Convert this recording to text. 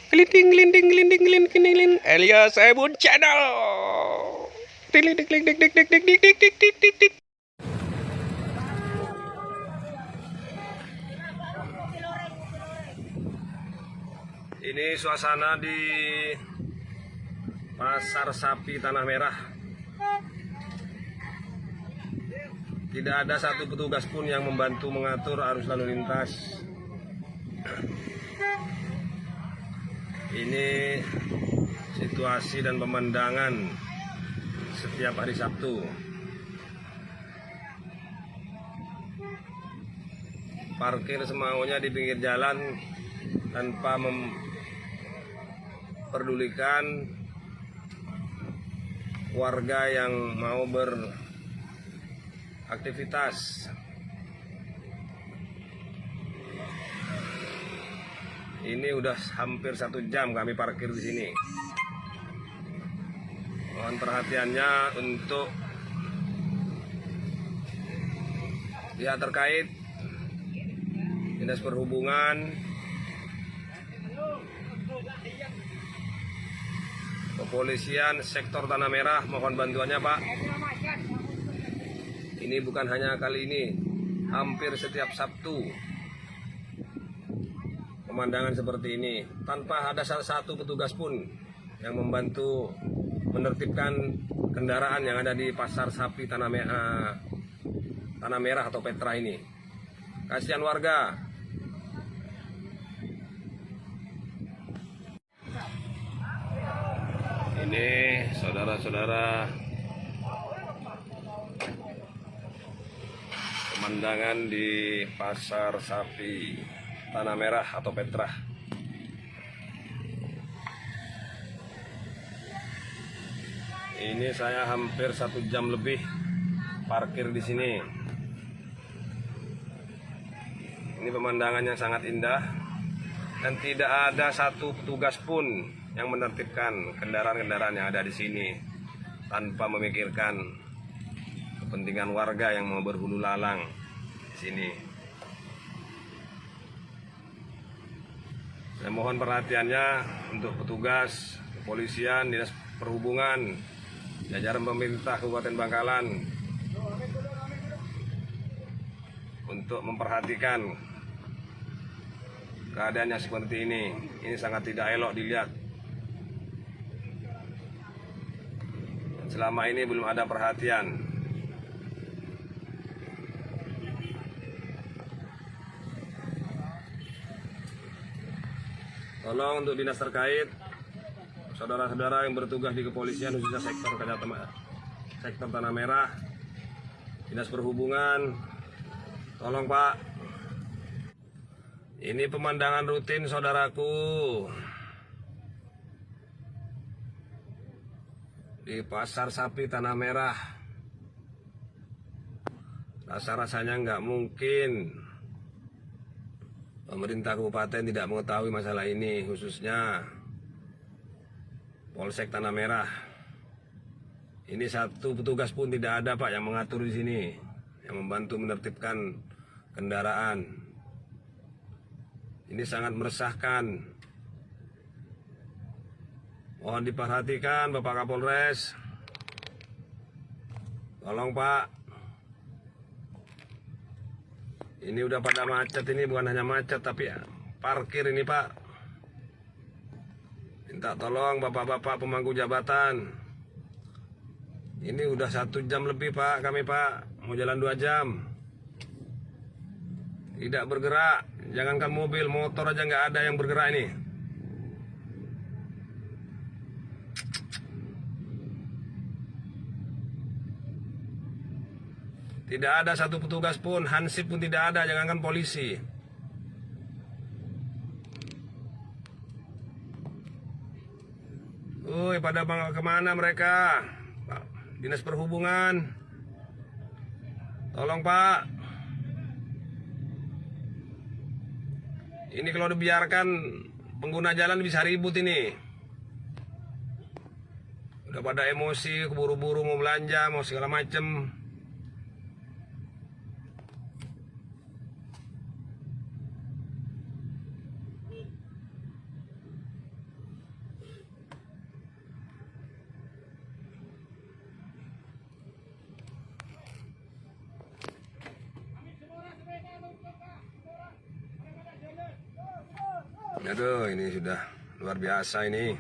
Kelinting, kelinting, kelinting, kelinting, kelinting. Elias Ebun Channel. Dik, dik, dik, dik, dik, dik, dik, dik, dik, dik, dik, dik, dik. Ini suasana di Pasar Sapi Tanah Merah. Tidak ada satu petugas pun yang membantu mengatur arus lalu lintas. Ini situasi dan pemandangan setiap hari Sabtu. Parkir semaunya di pinggir jalan tanpa memperdulikan warga yang mau beraktivitas. Ini udah hampir 1 jam kami parkir di sini. Mohon perhatiannya untuk pihak terkait, Dinas Perhubungan, Kepolisian sektor Tanah Merah, mohon bantuannya Pak. Ini bukan hanya kali ini, hampir setiap Sabtu pemandangan seperti ini, tanpa ada salah satu petugas pun yang membantu menertibkan kendaraan yang ada di Pasar Sapi Tanah Merah atau Petra ini. Kasihan warga. Ini saudara-saudara, pemandangan di Pasar Sapi Tanah Merah atau Petra. Ini saya hampir 1 jam lebih parkir di sini. Ini pemandangan yang sangat indah dan tidak ada satu petugas pun yang menertibkan kendaraan-kendaraan yang ada di sini tanpa memikirkan kepentingan warga yang mau berhulu lalang di sini. Saya mohon perhatiannya untuk petugas kepolisian, Dinas Perhubungan, jajaran pemerintah Kabupaten Bangkalan untuk memperhatikan keadaannya seperti ini. Ini sangat tidak elok dilihat. Selama ini belum ada perhatian. Tolong untuk dinas terkait, saudara-saudara yang bertugas di kepolisian khususnya sektor Tanah Merah, Dinas Perhubungan, tolong Pak. Ini pemandangan rutin saudaraku di Pasar Sapi Tanah Merah. Rasa-rasanya nggak mungkin pemerintah kabupaten tidak mengetahui masalah ini, khususnya Polsek Tanah Merah. Ini satu petugas pun tidak ada Pak yang mengatur di sini, yang membantu menertibkan kendaraan. Ini sangat meresahkan. Mohon diperhatikan Bapak Kapolres. Tolong Pak. Ini udah pada macet, ini bukan hanya macet tapi ya, parkir ini Pak. Minta tolong bapak-bapak pemangku jabatan. Ini udah 1 jam lebih Pak, kami Pak, mau jalan 2 jam. Tidak bergerak, jangankan mobil, motor aja nggak ada yang bergerak ini. Tidak ada satu petugas pun, hansip pun tidak ada, jangankan polisi. Pada kemana mereka? Pak, Dinas Perhubungan, tolong Pak. Ini kalau dibiarkan pengguna jalan bisa ribut ini. Udah pada emosi, keburu-buru mau belanja, mau segala macem. Aduh, ini sudah luar biasa ini.